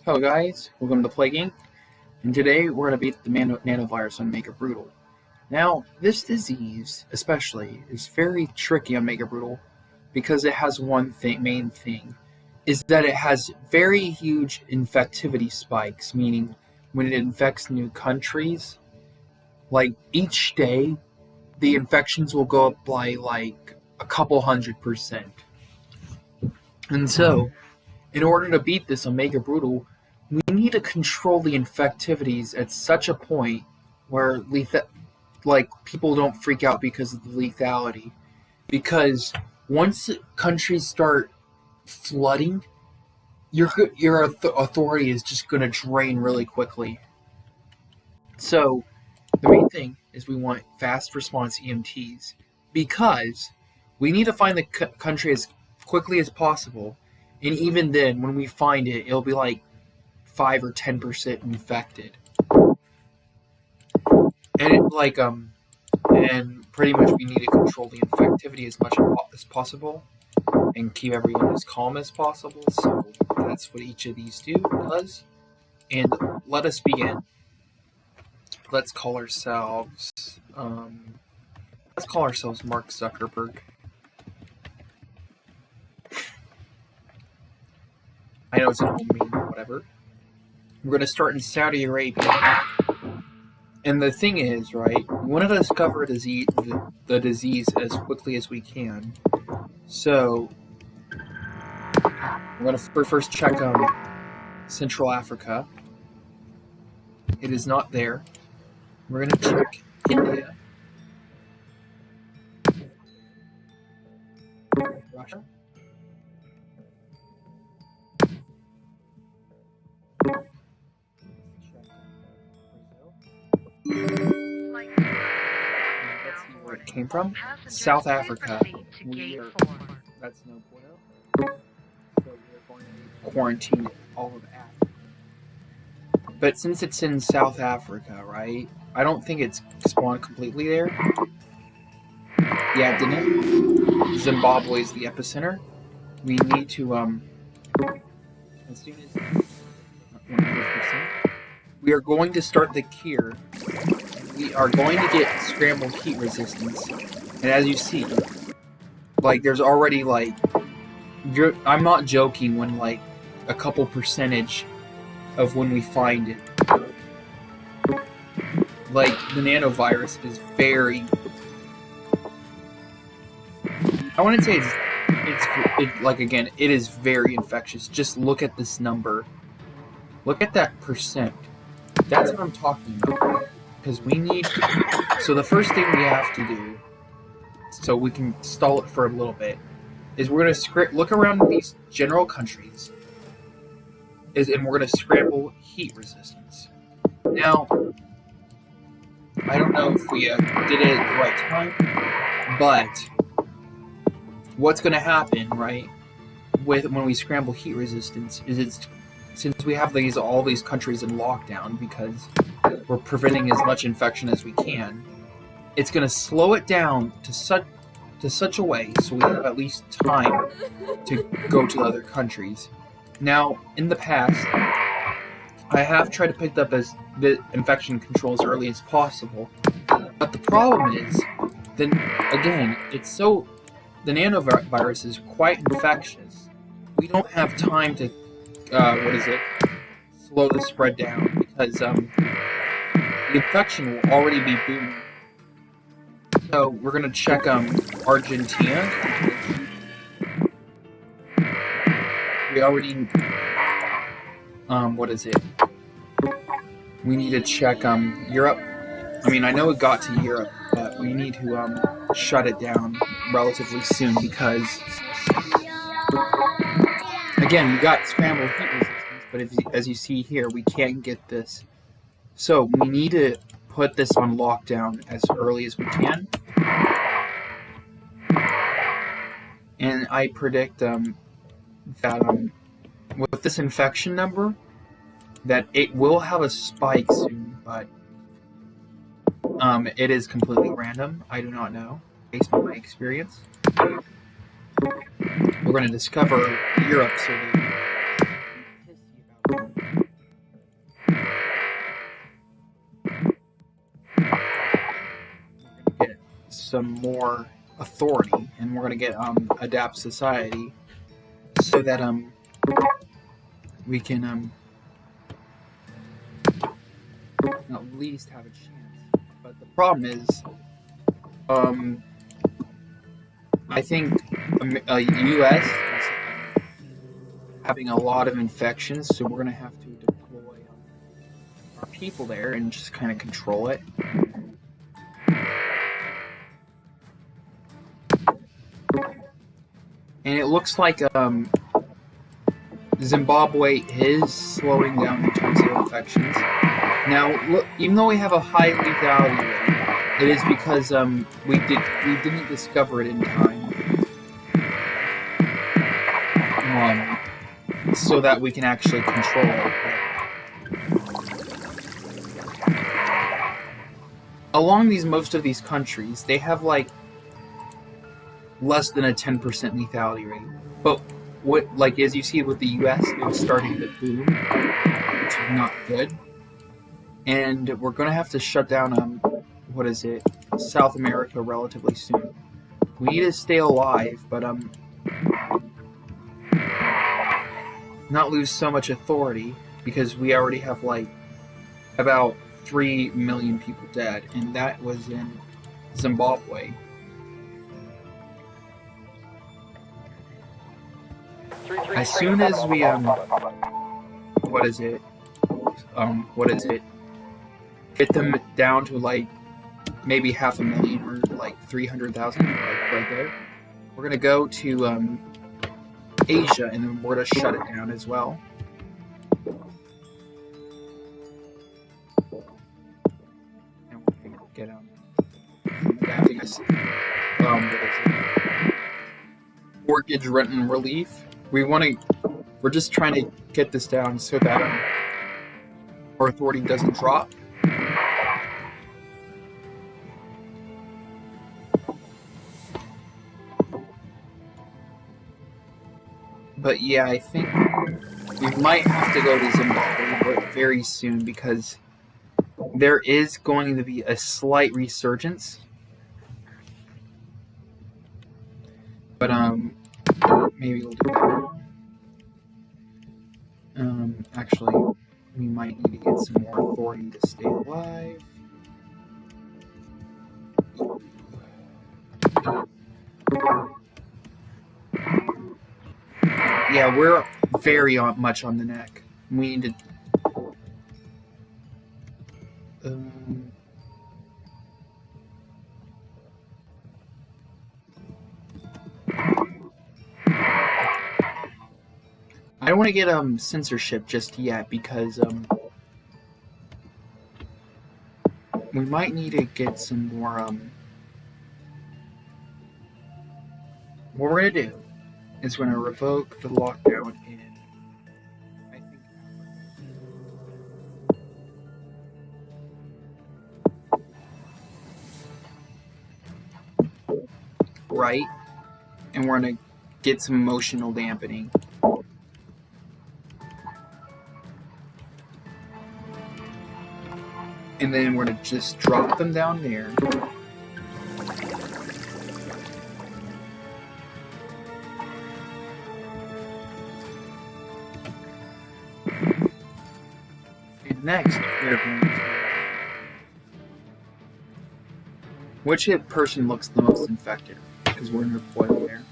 Hello guys, welcome to Play Game, and today we're going to beat the Nano Virus on Mega Brutal. Now, this disease, especially, is very tricky on Mega Brutal because it has main thing, is that it has very huge infectivity spikes, meaning when it infects new countries, like each day, the infections will go up by like a couple 100%. And so, in order to beat this on Mega Brutal, we need to control the infectivities at such a point where people don't freak out because of the lethality. Because once countries start flooding, your authority is just going to drain really quickly. So the main thing is we want fast response EMTs because we need to find the country as quickly as possible. And even then, when we find it, it'll be like 5 or 10% infected, and and pretty much we need to control the infectivity as much as possible, and keep everyone as calm as possible. So that's what each of these does. And let us begin. Let's call ourselves Mark Zuckerberg. I know it's an old meme, whatever. We're going to start in Saudi Arabia. And the thing is, right, we want to discover the disease as quickly as we can. So, we're going to first check Central Africa. It is not there. We're going to check India. Russia. Let's see where it came from. South Africa. That's no bueno. So we're going to quarantine all of Africa. But since it's in South Africa, right? I don't think it's spawned completely there. Yeah, didn't it? Zimbabwe is the epicenter. We need to as soon as 100%. We are going to start the cure. We are going to get scramble heat resistance. And as you see, there's already I'm not joking when a couple percentage of when we find it. The Nano Virus is very, I wouldn't say again, it is very infectious. Just look at this number. Look at that percent. That's what I'm talking about. Because so the first thing we have to do, so we can stall it for a little bit, is we're going to look around these general countries, and we're going to scramble heat resistance. Now, I don't know if we did it at the right time, but what's going to happen, right, when we scramble heat resistance is since we have all these countries in lockdown because we're preventing as much infection as we can, it's going to slow it down to such a way so we have at least time to go to other countries. Now, in the past, I have tried to pick up as the infection control as early as possible, but the problem is, then again, the Nano Virus is quite infectious. We don't have time to slow the spread down because the infection will already be booming. So we're gonna check Argentina. We already we need to check Europe. I mean, I know it got to Europe, but we need to shut it down relatively soon because again, we got scrambled heat resistance, but as you see here, we can't get this. So we need to put this on lockdown as early as we can. And I predict that with this infection number, that it will have a spike soon, but it is completely random. I do not know, based on my experience. We're going to discover Europe, so they pissy about some more authority, and we're gonna get adapt society so that we can at least have a chance. But the problem is I think U.S. is having a lot of infections, so we're gonna have to deploy our people there and just kind of control it. And it looks like Zimbabwe is slowing down in terms of infections. Now, look, even though we have a high lethality rate, it is because we didn't discover it in time, so that we can actually control it. Along most of these countries, they have like less than a 10% lethality rate. But as you see with the U.S., it was starting to boom, which is not good. And we're gonna have to shut down South America relatively soon. We need to stay alive, but not lose so much authority, because we already have like about 3 million people dead, and that was in Zimbabwe. As soon as we get them down to like maybe 500,000 or like 300,000, like right there, we're gonna go to Asia, and then we're gonna shut it down as well. And we're gonna get mortgage rent and relief. We're just trying to get this down so that our authority doesn't drop. But yeah, I think we might have to go to Zimbabwe very soon, because there is going to be a slight resurgence. But maybe we'll do that. Actually, we might need to get some more authority to stay alive. Yeah, we're very much on the neck. We need to. I don't want to get censorship just yet, because we might need to get some more what we're gonna do is we're gonna revoke the lockdown in, I think, right, and we're gonna get some emotional dampening. And then we're gonna just drop them down there. And next, we're going to... Which person looks the most infected? Because we're gonna deploy them there.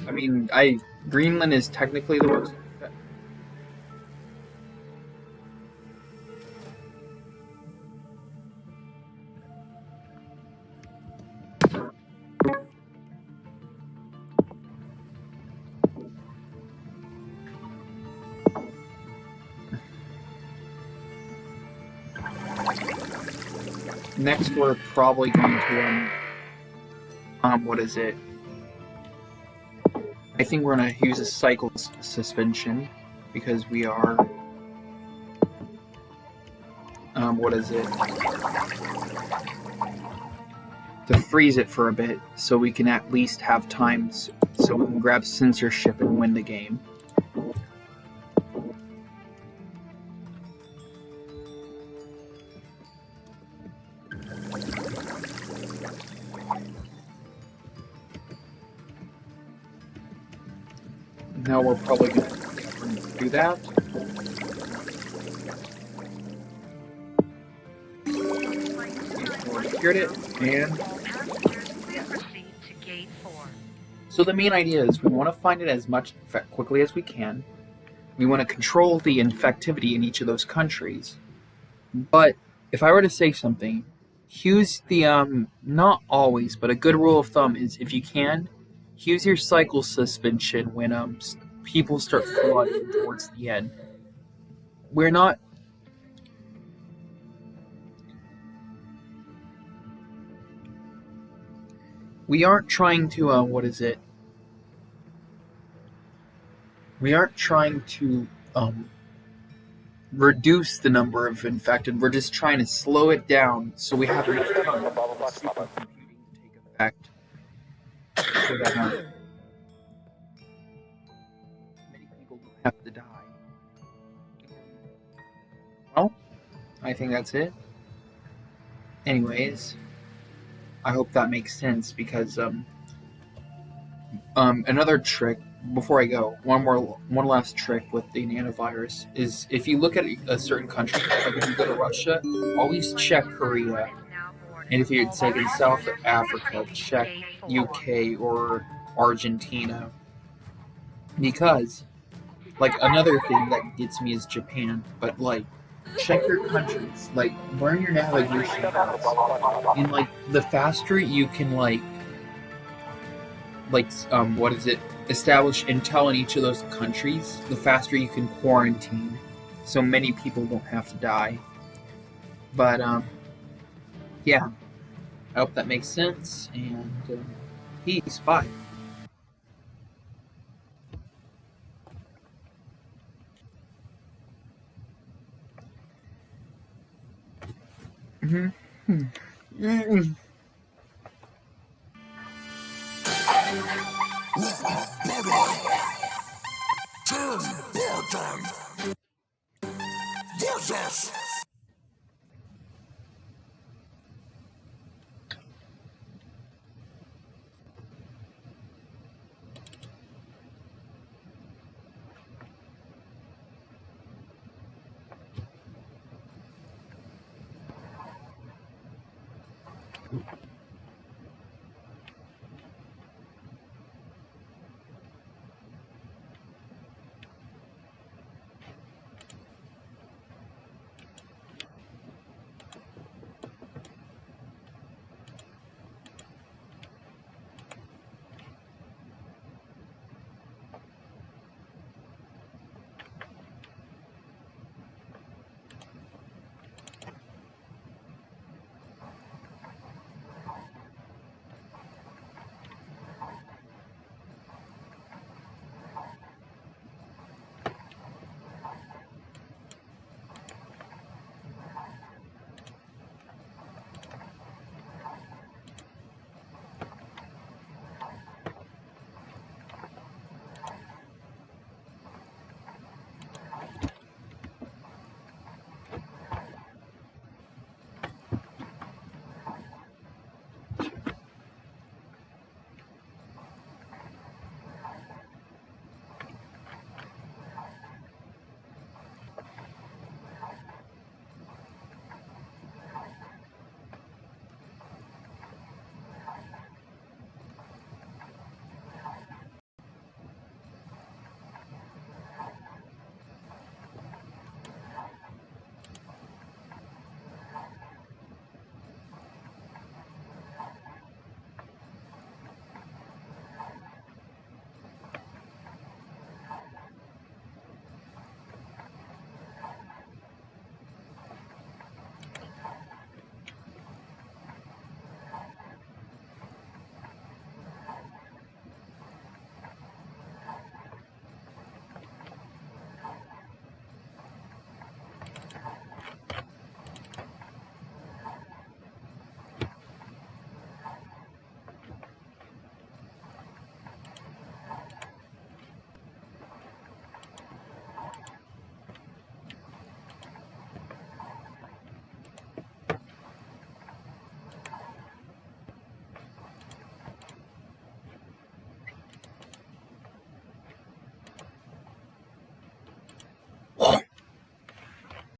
I mean, Greenland is technically the most infected. Next, we're probably going to what is it? I think we're gonna use a cycle suspension, because we are what is it? To freeze it for a bit, so we can at least have time, so we can grab censorship and win the game. Now we're probably going to do that. We secured it, and so the main idea is we want to find it as much quickly as we can. We want to control the infectivity in each of those countries. But if I were to say something, use the not always, but a good rule of thumb is if you can, use your cycle suspension when people start flooding towards the end. We aren't trying to We aren't trying to reduce the number of infected. We're just trying to slow it down so we have enough time for the supercomputing to take effect. So that many people don't have to die. Well, I think that's it. Anyways, I hope that makes sense because another trick before I go, one last trick with the nanovirus is if you look at a certain country, like if you go to Russia, always check Korea, and if you're like in South Africa, check UK or Argentina, because like another thing that gets me is Japan, but like check your countries, like learn your navigation routes, and like the faster you can establish intel in each of those countries, the faster you can quarantine, so many people don't have to die. But yeah, I hope that makes sense, and peace, bye. Versus